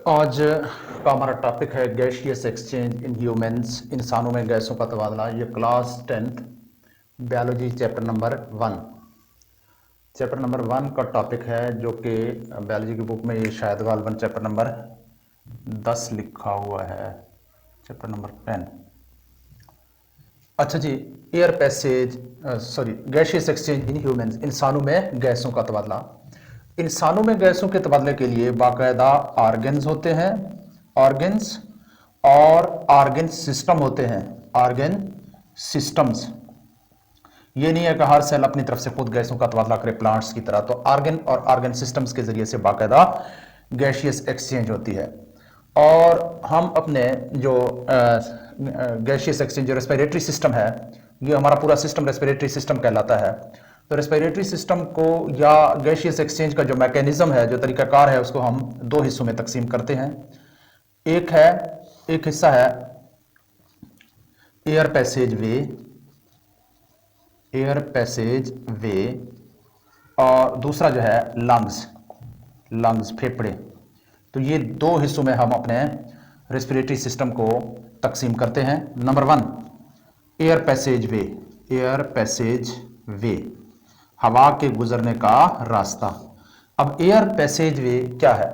आज का हमारा टॉपिक है गैसियस एक्सचेंज इन ह्यूमंस, इंसानों में गैसों का तबादला। ये class 10th biology chapter number 1 का टॉपिक है, जो कि बायोलॉजी की बुक में ये शायद गालबन चैप्टर नंबर 10 लिखा हुआ है, चैप्टर नंबर 10। अच्छा जी, air passage gaseous exchange in humans, इंसानों में गैसों का तबादला। इंसानों में गैसों के तबादले के लिए बाकायदा ऑर्गन्स होते हैं, ऑर्गन्स और ऑर्गन सिस्टम होते हैं, ऑर्गन सिस्टम्स। ये नहीं है कि हर सेल अपनी तरफ से खुद गैसों का तबादला करे प्लांट्स की तरह। तो ऑर्गन और ऑर्गन सिस्टम्स के जरिए से बाकायदा गैसियस एक्सचेंज होती है। और हम अपने जो गैसियस एक्सचेंज, जो रेस्पिरेटरी सिस्टम है, ये हमारा पूरा सिस्टम रेस्पिरेटरी सिस्टम कहलाता है। तो रेस्पिरेटरी सिस्टम को या गैसियस एक्सचेंज का जो मैकेनिज्म है, जो तरीकाकार है, उसको हम दो हिस्सों में तकसीम करते हैं। एक हिस्सा है एयर पैसेज वे, और दूसरा जो है लंग्स फेफड़े। तो ये दो हिस्सों में हम अपने रेस्पिरेटरी सिस्टम को तकसीम करते हैं। नंबर 1, एयर पैसेज वे, हवा के गुजरने का रास्ता। अब एयर पैसेज वे क्या है?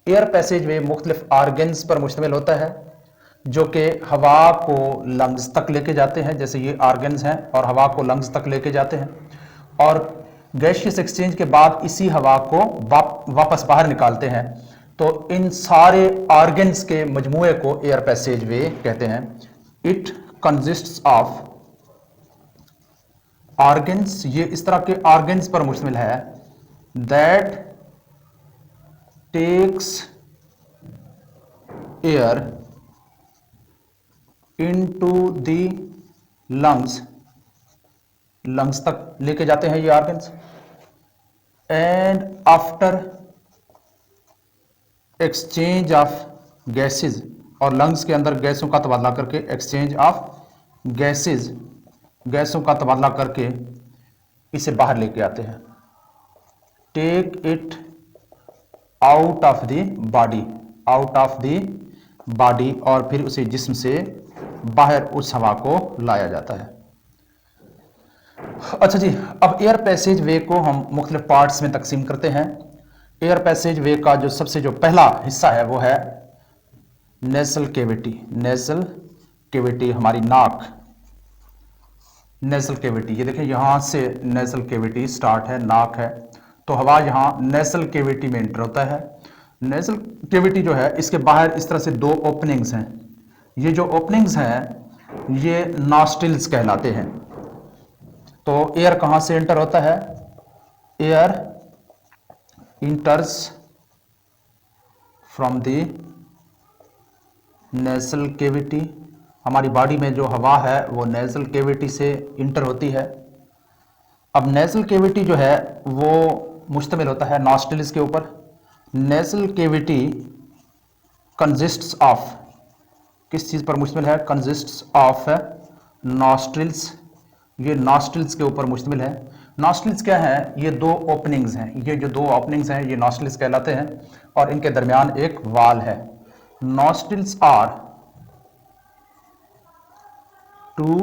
एयर पैसेज वे मुख्तलिफ ऑर्गन्स पर मुश्तमिल होता है, जो कि हवा को लंग्स तक लेके जाते हैं। जैसे ये ऑर्गन्स हैं और हवा को लंग्स तक लेके जाते हैं, और गैसियस एक्सचेंज के बाद इसी हवा को वापस बाहर निकालते हैं। तो इन सारे ऑर्गन्स के मजमूए को एयर पैसेज वे कहते हैं। इट कंसिस्ट्स ऑफ ऑर्गन्स, ये इस तरह के ऑर्गन्स पर मुश्तमिल है, that takes air into the lungs तक लेके जाते हैं ये organs. And after exchange of gases, और लंग्स के अंदर गैसों का तबादला करके, एक्सचेंज ऑफ गैसों का तबादला करके इसे बाहर लेके आते हैं। Take it out of the body, और फिर उसे जिस्म से बाहर उस हवा को लाया जाता है। अच्छा जी, अब एयर पैसेज वे को हम मुख्तलिफ पार्ट्स में तकसीम करते हैं। एयर पैसेज वे का जो सबसे जो पहला हिस्सा है वो है नेजल कैविटी, हमारी नाक, नेजल कैविटी। ये देखिए, यहां से नेजल कैविटी स्टार्ट है, नाक है, तो हवा यहां नेजल कैविटी में एंटर होता है। नेजल कैविटी जो है, इसके बाहर इस तरह से दो ओपनिंग्स हैं। ये जो ओपनिंग्स हैं ये नॉस्ट्रिल्स कहलाते हैं। तो एयर कहां से एंटर होता है? Air इंटर्स from the nasal cavity. हमारी बॉडी में जो हवा है वो नेजल कैविटी से इंटर होती है। अब नेजल कैविटी जो है वो मुश्तमिल होता है नॉस्ट्रिल्स के ऊपर। नेजल कैविटी कंसिस्ट्स ऑफ, किस चीज पर मुश्तमिल है? Consists of nostrils. ये नॉस्ट्रिल्स के ऊपर मुश्तमिल है। नॉस्ट्रिल्स क्या है? ये दो ओपनिंग्स हैं, ये जो दो ओपनिंग्स हैं ये नॉस्ट्रिल्स कहलाते हैं, और इनके दरमियान एक वाल है। Nostrils are two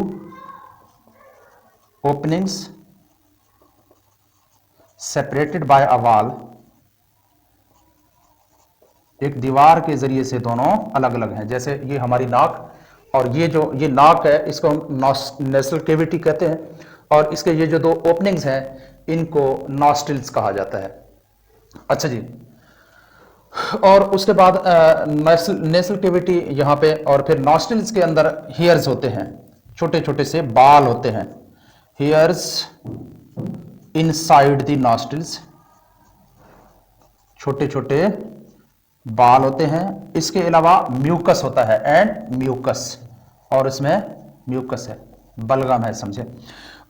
openings separated by a wall, एक दीवार के जरिए से दोनों अलग अलग हैं। जैसे ये हमारी नाक, और ये नाक है, इसको हम नेजल कैविटी कहते हैं, और इसके ये जो दो ओपनिंग्स हैं इनको नॉस्ट्रिल्स कहा जाता है। अच्छा जी, और उसके बाद नेजल कैविटी यहाँ पे, और फिर नॉस्ट्रिल्स के अंदर हेयर्स होते हैं, छोटे छोटे से बाल होते हैं, हेयर्स इनसाइड द नॉस्ट्रिल्स, छोटे छोटे बाल होते हैं। इसके अलावा म्यूकस होता है, एंड म्यूकस, और इसमें म्यूकस है, बलगम है, समझे।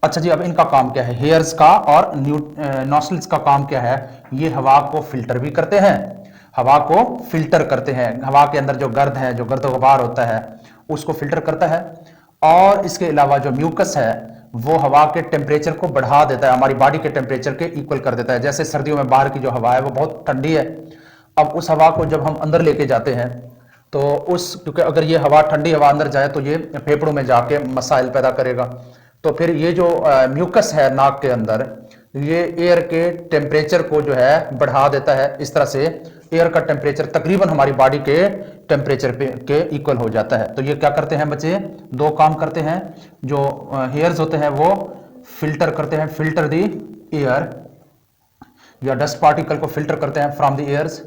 अच्छा जी, अब इनका काम क्या है? हेयर्स का और नॉस्ट्रिल्स का काम क्या है? ये हवा को फिल्टर भी करते हैं, हवा को फिल्टर करते हैं। हवा के अंदर जो गर्द है, जो गर्द गुबार होता है, उसको फिल्टर करता है। और इसके अलावा जो म्यूकस है वो हवा के टेम्परेचर को बढ़ा देता है, हमारी बॉडी के टेम्परेचर के इक्वल कर देता है। जैसे सर्दियों में बाहर की जो हवा है वो बहुत ठंडी है, अब उस हवा को जब हम अंदर लेके जाते हैं तो क्योंकि अगर ये हवा, ठंडी हवा अंदर जाए तो ये फेफड़ों में जाके मसाइल पैदा करेगा। तो फिर ये जो म्यूकस है नाक के अंदर, ये एयर के टेम्परेचर को जो है बढ़ा देता है। इस तरह से एयर का टेम्परेचर तकरीबन हमारी बॉडी के टेम्परेचर के इक्वल हो जाता है। तो ये क्या करते हैं बच्चे, दो काम करते हैं। जो हेयर्स होते हैं वो फिल्टर करते हैं, फिल्टर दी एयर, या डस्ट पार्टिकल को फिल्टर करते हैं फ्रॉम द एयर्स।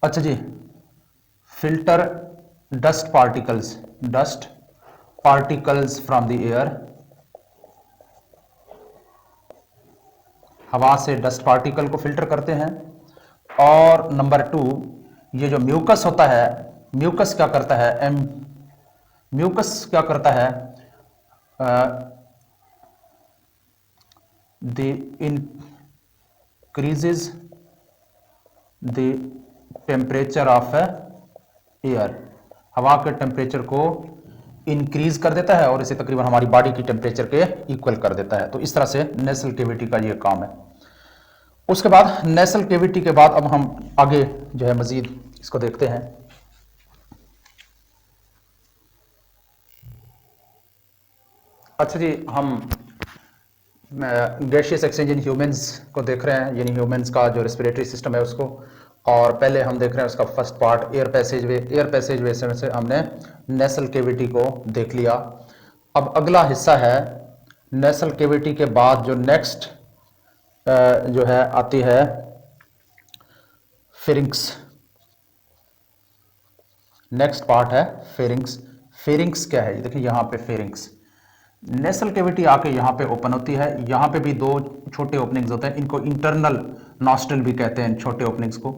अच्छा जी, filter dust particles from the air, हवा से डस्ट पार्टिकल को फिल्टर करते हैं। और नंबर 2, ये जो म्यूकस होता है, म्यूकस क्या करता है, म्यूकस क्या करता है, the increases the temperature of air, हवा के टेम्परेचर को इंक्रीज कर देता है और इसे तकरीबन हमारी बॉडी की टेम्परेचर के इक्वल कर देता है। तो इस तरह से नेसल कैविटी का ये काम है। उसके बाद नेसल कैविटी के बाद अब हम आगे जो है मजीद इसको देखते हैं। अच्छा जी, हम गैशियस एक्सचेंज इन ह्यूमंस को देख रहे हैं, यानी ह्यूमंस का जो रेस्पिरेटरी सिस्टम है उसको। और पहले हम देख रहे हैं उसका फर्स्ट पार्ट एयर पैसेज वे। एयर पैसेज वे से हमने नेसल कैविटी को देख लिया। अब अगला हिस्सा है नेसल कैविटी के बाद जो नेक्स्ट जो है आती है फेरिंक्स। नेक्स्ट पार्ट है फेरिंक्स। फेरिंक्स क्या है, देखिए यहाँ पे फेरिंक्स, नेसल कैविटी आके यहाँ पे ओपन होती है। यहाँ पे भी दो छोटे ओपनिंग्स होते हैं, इनको इंटरनल नॉस्ट्रल भी कहते हैं छोटे ओपनिंग्स को।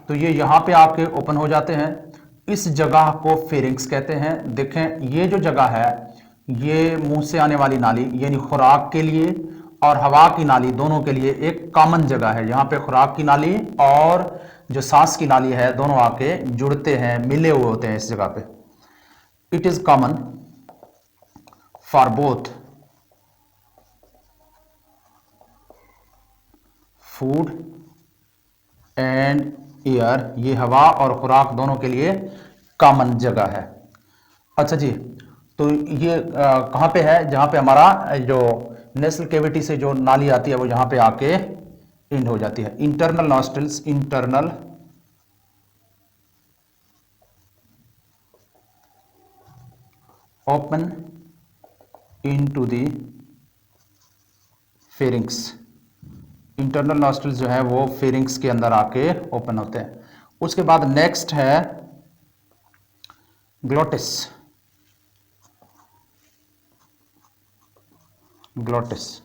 तो ये यहाँ पे आके ओपन हो जाते हैं, इस जगह को फेरिंक्स कहते हैं। देखें ये जो जगह है ये मुंह से आने वाली नाली यानी खुराक के लिए और हवा की नाली दोनों के लिए एक कॉमन जगह है। यहाँ पे खुराक की नाली और जो सांस की नाली है दोनों आके जुड़ते हैं, मिले हुए होते हैं इस जगह पे। It is common for both food and air, ये हवा और खुराक दोनों के लिए कॉमन जगह है। अच्छा जी, तो ये कहाँ पे है, जहाँ पे हमारा जो नेसल कैविटी से जो नाली आती है वो यहाँ पे आके एंड हो जाती है। Internal nostrils, internal open into the pharynx, internal nostrils जो है वो फेरिंक्स के अंदर आके ओपन होते हैं। उसके बाद नेक्स्ट है ग्लोटिस। ग्लोटिस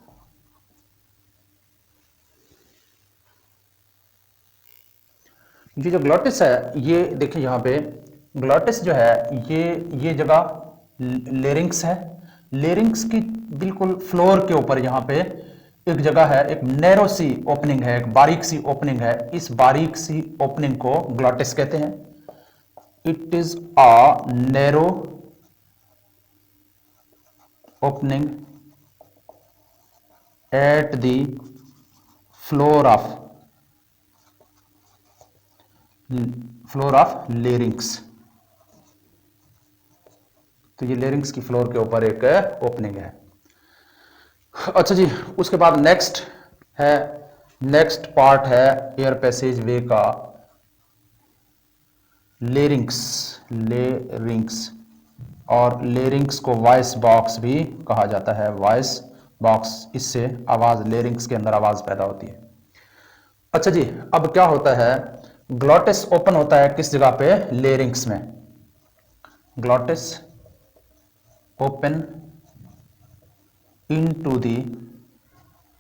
ये जो ग्लोटिस है, ये देखिए यहाँ पे ग्लोटिस जो है ये जगह लेरिंग्स है। लेरिंग्स की बिल्कुल फ्लोर के ऊपर यहाँ पे एक जगह है, एक नैरो सी ओपनिंग है, एक बारीक सी ओपनिंग है। इस बारीक सी ओपनिंग को ग्लोटिस कहते हैं। It is a narrow opening at the floor of larynx. तो ये लेरिंग्स की फ्लोर के ऊपर एक ओपनिंग है। अच्छा जी, उसके बाद नेक्स्ट पार्ट है एयर पैसेज वे का लेरिंग्स। और लेरिंग्स को वॉइस बॉक्स भी कहा जाता है, वॉइस बॉक्स, इससे आवाज, लेरिंग्स के अंदर आवाज पैदा होती है। अच्छा जी, अब क्या होता है, ग्लोटिस ओपन होता है किस जगह पे, लेरिंग्स में। Glottis open into the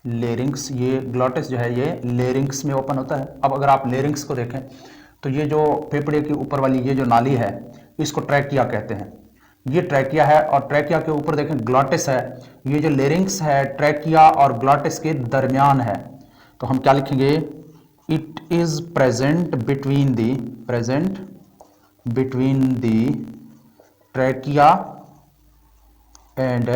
larynx, ये ग्लोटिस जो है ये लेरिंग्स में ओपन होता है। अब अगर आप लेरिंग्स को देखें तो ये जो फेफड़े के ऊपर वाली ये जो नाली है इसको ट्रैकिया कहते हैं। ये ट्रैकिया है और ट्रैकिया के ऊपर देखें ग्लोटिस है। ये जो लेरिंग्स है ट्रैकिया और ग्लोटिस के दरमियान है। तो हम क्या लिखेंगे, it is present between the trachea and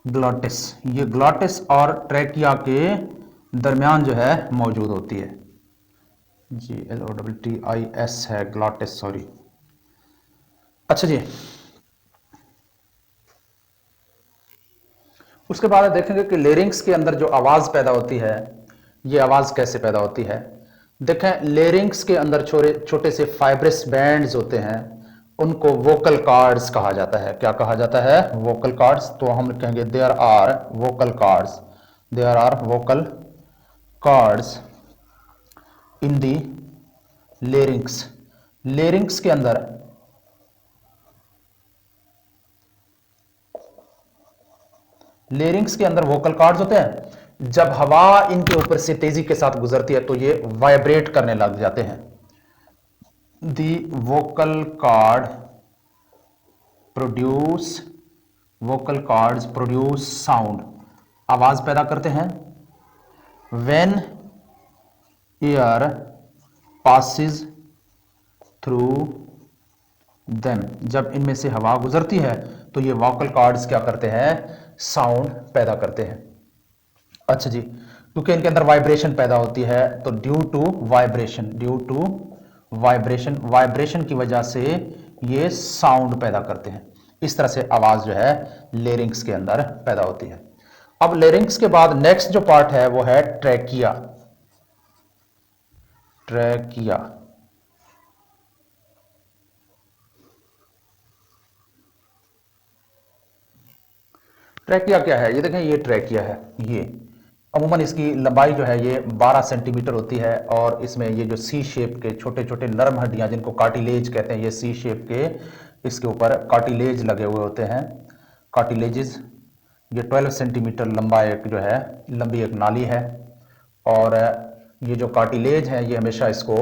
glottis. ये ग्लोटिस और ट्रैकिया के दरमियान जो है मौजूद होती है। GLOTTIS है, ग्लॉटिस, सॉरी। अच्छा जी, उसके बाद देखेंगे कि लेरिंग्स के अंदर जो आवाज पैदा होती है, ये आवाज कैसे पैदा होती है। देखें, लेरिंग्स के अंदर छोटे छोटे से फाइब्रस बैंड्स होते हैं, उनको वोकल कॉर्ड्स कहा जाता है। क्या कहा जाता है? Vocal cords. तो हम कहेंगे there are vocal cords, there are vocal cords in the larynx. Larynx के अंदर वोकल कॉर्ड्स होते हैं। जब हवा इनके ऊपर से तेजी के साथ गुजरती है तो ये वाइब्रेट करने लग जाते हैं। दी वोकल कॉर्ड्स प्रोड्यूस साउंड, आवाज पैदा करते हैं। When air passes through them, जब इनमें से हवा गुजरती है तो ये वोकल कॉर्ड्स क्या करते हैं? साउंड पैदा करते हैं। अच्छा जी, क्योंकि इनके अंदर वाइब्रेशन पैदा होती है तो ड्यू टू वाइब्रेशन की वजह से ये साउंड पैदा करते हैं। इस तरह से आवाज जो है लेरिंग्स के अंदर पैदा होती है। अब लेरिंग्स के बाद नेक्स्ट जो पार्ट है वो है ट्रैकिया। ट्रैकिया क्या है? ये देखें, ये ट्रैकिया है। ये अमूमन इसकी लंबाई जो है ये 12 सेंटीमीटर होती है और इसमें ये जो सी शेप के छोटे छोटे नरम हड्डियां जिनको कार्टिलेज कहते हैं, ये सी शेप के इसके ऊपर कार्टिलेज लगे हुए होते हैं, कार्टिलेजेस। ये 12 सेंटीमीटर लंबा एक जो है लंबी एक नाली है और ये जो कार्टिलेज है ये हमेशा इसको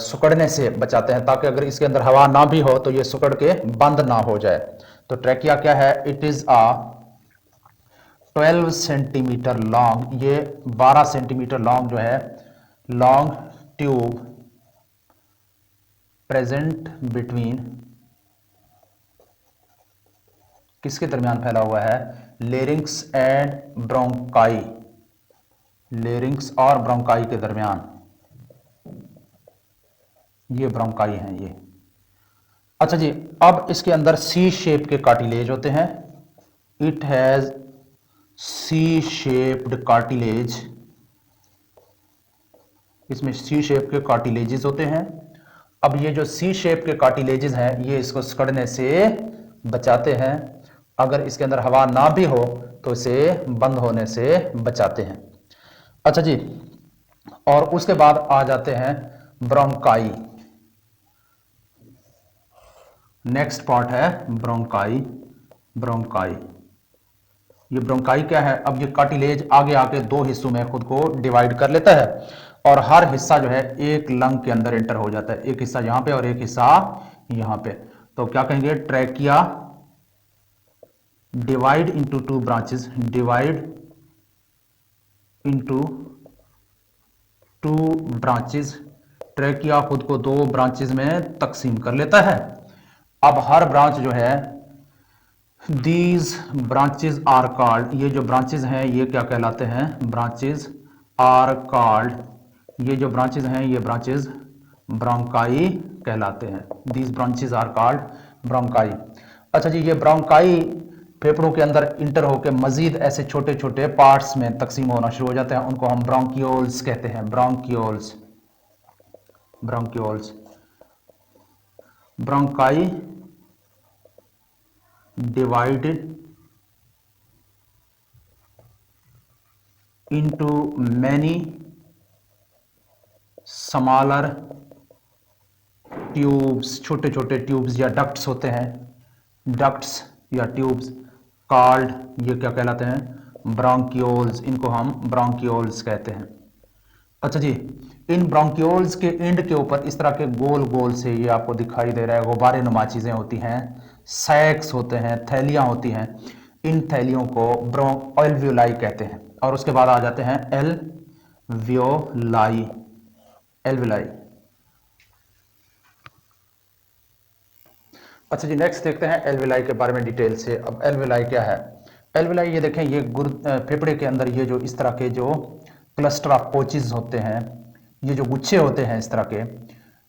सुकड़ने से बचाते हैं, ताकि अगर इसके अंदर हवा ना भी हो तो ये सुकड़ के बंद ना हो जाए। तो ट्रैकिया क्या है? It is a 12 centimetre long, ये 12 सेंटीमीटर लॉन्ग जो है लॉन्ग ट्यूब प्रेजेंट बिटवीन, किसके दरमियान फैला हुआ है? लेरिंग्स एंड ब्रोंकाई, लेरिंग्स और ब्रोंकाई के दरमियान। ये ब्रोंकाई हैं ये। अच्छा जी, अब इसके अंदर सी शेप के कार्टिलेज होते हैं। It has C shaped cartilage, इसमें सी शेप के कार्टिलेजेस होते हैं। अब ये जो सी शेप के कार्टिलेजेस हैं ये इसको सिकुड़ने से बचाते हैं। अगर इसके अंदर हवा ना भी हो तो इसे बंद होने से बचाते हैं। अच्छा जी, और उसके बाद आ जाते हैं ब्रोंकाई। नेक्स्ट पार्ट है ब्रोंकाई। ये ब्रोंकाई क्या है? अब ये कार्टिलेज आगे आके दो हिस्सों में खुद को डिवाइड कर लेता है और हर हिस्सा जो है एक लंग के अंदर एंटर हो जाता है। एक हिस्सा यहां पे और एक हिस्सा यहां पे। तो क्या कहेंगे? Trachea divide into two branches, divide into two branches. Trachea खुद को दो ब्रांचेस में तकसीम कर लेता है। अब हर ब्रांच जो है, दीज ब्रांचेस आर कॉल्ड, ये जो ब्रांचेस हैं ये क्या कहलाते हैं? ब्रांचेस आर कॉल्ड, ये जो ब्रांचेस हैं ये ब्रांचेस ब्रोंकाई कहलाते हैं। These branches are called bronchi. अच्छा जी, ये ब्रोंकाई फेफड़ों के अंदर इंटर होकर मजीद ऐसे छोटे छोटे पार्ट्स में तकसीम होना शुरू हो जाते हैं, उनको हम ब्रोंकियोल्स कहते हैं। Bronchioles, bronchi divided into many smaller tubes, छोटे छोटे ट्यूब्स या डक्ट्स होते हैं, डक्ट्स या ट्यूब्स कॉल्ड, ये क्या कहलाते हैं? ब्रोंकियोल्स। इनको हम ब्रोंकियोल्स कहते हैं। अच्छा जी, इन ब्रोंकियोल्स के एंड के ऊपर इस तरह के गोल गोल से, ये आपको दिखाई दे रहा है, गुब्बारे नुमा चीजें होती हैं, सैक्स होते हैं, थैलियां होती हैं। इन थैलियों को एल्वियोलाई कहते हैं। और उसके बाद आ जाते हैं एल्वियोलाई। अच्छा जी, नेक्स्ट देखते हैं एल्वियोलाई के बारे में डिटेल से। अब एल्वियोलाई क्या है? एल्वियोलाई ये देखें, ये फेफड़े के अंदर ये जो इस तरह के जो क्लस्टर ऑफ पोचेस होते हैं, ये जो गुच्छे होते हैं इस तरह के,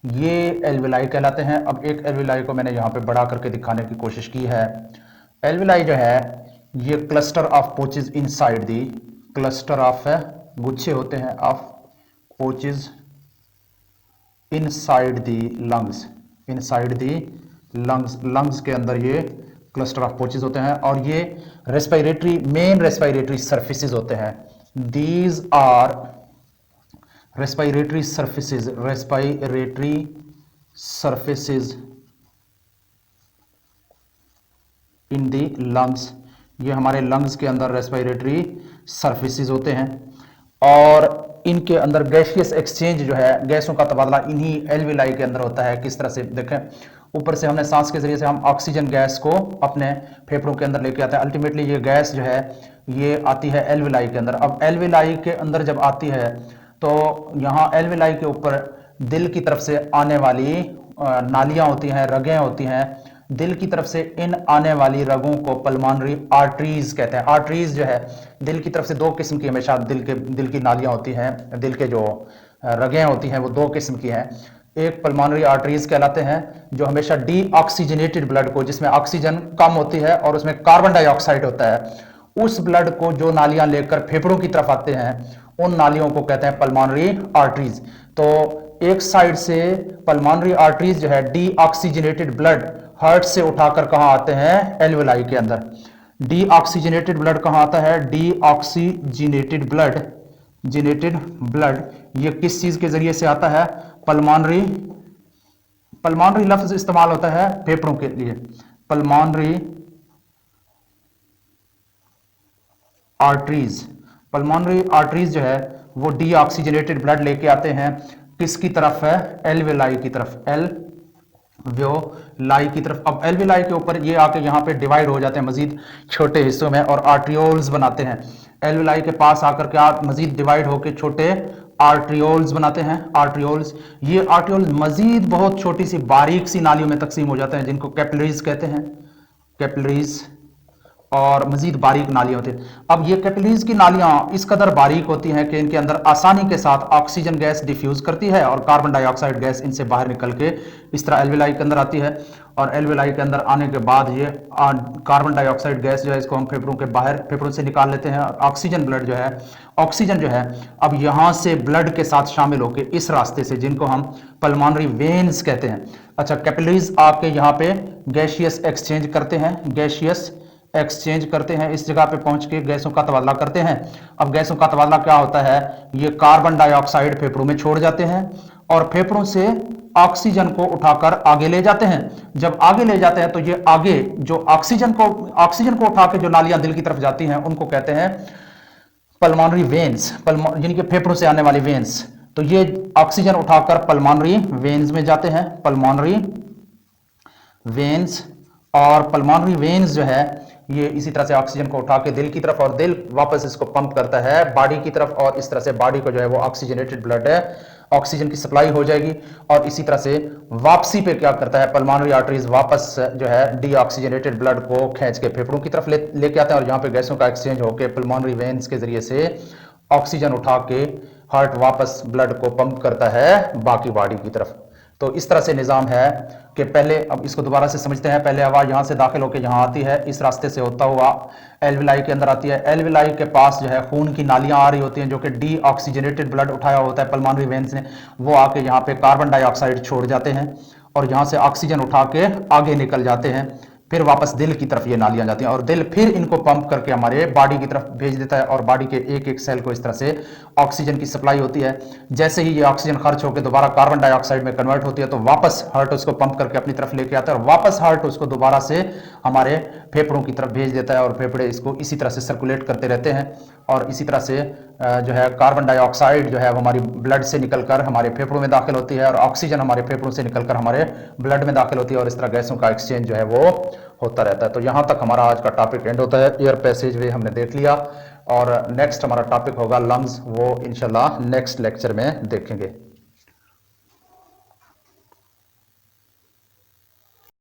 ये एल्विलाई कहलाते हैं। अब एक एल्विलाई को मैंने यहाँ पे बड़ा करके दिखाने की कोशिश की है। एल्विलाई जो है ये cluster of pouches inside the, cluster of है गुच्छे होते हैं of pouches inside the lungs, inside the lungs, lungs के अंदर ये क्लस्टर ऑफ पोचेज होते हैं और ये रेस्पिरेटरी, मेन रेस्पिरेटरी सर्फेसिस होते हैं। These are respiratory surfaces, respiratory surfaces in the lungs, ये हमारे लंग्स के अंदर रेस्पिरेटरी सर्फेसिस होते हैं और इनके अंदर गैसियस एक्सचेंज जो है, गैसों का तबादला इन्हीं एल्विलाई के अंदर होता है। किस तरह से देखें, ऊपर से हमने सांस के जरिए से हम ऑक्सीजन गैस को अपने फेफड़ों के अंदर लेके आते हैं। अल्टीमेटली ये गैस जो है ये आती है एल्विलाई के अंदर। अब एल्विलाई के अंदर जब आती है तो यहाँ एल्विलाई के ऊपर दिल की तरफ से आने वाली नालियां होती हैं, रगें होती हैं। दिल की तरफ से इन आने वाली रगों को पल्मोनरी आर्टरीज कहते हैं। आर्टरीज जो है दिल की तरफ से दो किस्म की, हमेशा दिल की नालियां होती हैं, दिल के जो रगें होती हैं वो दो किस्म की हैं। एक पल्मोनरी आर्टरीज कहलाते हैं जो हमेशा डीऑक्सीजनेटेड ब्लड को, जिसमें ऑक्सीजन कम होती है और उसमें कार्बन डाइऑक्साइड होता है, उस ब्लड को जो नालियां लेकर फेफड़ों की तरफ आते हैं उन नालियों को कहते हैं पल्मोनरी आर्टरीज। तो एक साइड से पल्मोनरी आर्टरीज जो है डीऑक्सीजनेटेड ब्लड हार्ट से उठाकर कहां आते हैं, एल्विलाई के अंदर। डीऑक्सीजनेटेड ब्लड कहां आता है, डीऑक्सीजनेटेड ब्लड, जेनेटेड ब्लड ये किस चीज के जरिए से आता है, पल्मोनरी, पल्मोनरी लफ्ज इस्तेमाल होता है फेफड़ों के लिए, पल्मोनरी आर्टरीज। पल्मोनरी आर्टरीज जो है वो डीऑक्सीजनेटेड ब्लड लेके आते हैं किसकी तरफ है, एल्विलाई की तरफ, एल्वियोलाई की तरफ। अब एल्विलाई के ऊपर ये आके यहाँ पे डिवाइड हो जाते हैं मजीद छोटे हिस्सों में और आर्ट्रियोल्स बनाते हैं। एल्विलाई के पास आकर के आप मजीद डिवाइड होकर छोटे आर्ट्रियोल्स बनाते हैं, आर्ट्रियोल्स। ये आर्ट्रियोल्स मजीद बहुत छोटी सी बारीक सी नालियों में तकसीम हो जाते हैं जिनको कैपिलरीज कहते हैं, कैपिलरीज, और मजीद बारीक नालियां होती हैं। अब ये कैपिलरीज की नालियां इस कदर बारीक होती हैं कि इनके अंदर आसानी के साथ ऑक्सीजन गैस डिफ्यूज करती है और कार्बन डाइऑक्साइड गैस इनसे बाहर निकल के इस तरह एल्विलाई के अंदर आती है। और एल्विलाई के अंदर आने के बाद ये कार्बन डाइऑक्साइड गैस जो है इसको हम फेफड़ों के बाहर, फेफड़ों से निकाल लेते हैं। ऑक्सीजन ब्लड जो है, ऑक्सीजन जो है अब यहां से ब्लड के साथ शामिल होकर इस रास्ते से, जिनको हम पल्मोनरी वेन्स कहते हैं। अच्छा, कैपिलरीज आपके यहाँ पे गैसियस एक्सचेंज करते हैं, गैसियस एक्सचेंज करते हैं, इस जगह पे पहुंच के गैसों का तबादला करते हैं। अब गैसों का तबादला क्या होता है, ये कार्बन डाइऑक्साइड फेफड़ों में छोड़ जाते हैं और फेफड़ों से ऑक्सीजन को उठाकर आगे ले जाते हैं। जब आगे ले जाते हैं तो ये आगे जो ऑक्सीजन को उठा के जो नालियां दिल की तरफ जाती हैं उनको कहते हैं पल्मोनरी वेन्स, यानी कि फेफड़ों से आने वाली वेन्स। तो ये ऑक्सीजन उठाकर पल्मोनरी वेन्स में जाते हैं, पल्मोनरी वेन्स। और पल्मोनरी वेन्स जो है ये इसी तरह से ऑक्सीजन को उठा के दिल की तरफ, और दिल वापस इसको पंप करता है बॉडी की तरफ, और इस तरह से बॉडी को जो है वो ऑक्सीजनेटेड ब्लड है, ऑक्सीजन की सप्लाई हो जाएगी। और इसी तरह से वापसी पे क्या करता है, पल्मोनरी आर्टरीज वापस जो है डीऑक्सीजनेटेड ब्लड को खींच के फेफड़ों की तरफ लेके आते हैं और यहाँ पे गैसों का एक्सचेंज होकर पल्मोनरी वेन्स के जरिए से ऑक्सीजन उठा के हार्ट वापस ब्लड को पंप करता है बाकी बॉडी की तरफ। तो इस तरह से निज़ाम है कि पहले, अब इसको दोबारा से समझते हैं, पहले हवा यहाँ से दाखिल होकर यहाँ आती है, इस रास्ते से होता हुआ एल्विलाई के अंदर आती है। एल्विलाई के पास जो है खून की नालियाँ आ रही होती हैं जो कि डीऑक्सीजनेटेड ब्लड उठाया होता है पल्मोनरी वेन्स ने, वो आके यहाँ पे कार्बन डाइऑक्साइड छोड़ जाते हैं और यहाँ से ऑक्सीजन उठा के आगे निकल जाते हैं। फिर वापस दिल की तरफ ये नालियां जाती हैं और दिल फिर इनको पंप करके हमारे बॉडी की तरफ भेज देता है और बॉडी के एक एक सेल को इस तरह से ऑक्सीजन की सप्लाई होती है। जैसे ही ये ऑक्सीजन खर्च होकर दोबारा कार्बन डाइऑक्साइड में कन्वर्ट होती है तो वापस हार्ट उसको पंप करके अपनी तरफ लेके आता है और वापस हार्ट उसको दोबारा से हमारे फेफड़ों की तरफ भेज देता है और फेफड़े इसको इसी तरह से सर्कुलेट करते रहते हैं। और इसी तरह से जो है कार्बन डाइऑक्साइड जो है वो हमारी ब्लड से निकलकर हमारे फेफड़ों में दाखिल होती है और ऑक्सीजन हमारे फेफड़ों से निकलकर हमारे ब्लड में दाखिल होती है और इस तरह गैसों का एक्सचेंज जो है वो होता रहता है। तो यहाँ तक हमारा आज का टॉपिक एंड होता है। एयर पैसेज वे हमने देख लिया और नेक्स्ट हमारा टॉपिक होगा लंग्स, वो इंशाल्लाह नेक्स्ट लेक्चर में देखेंगे।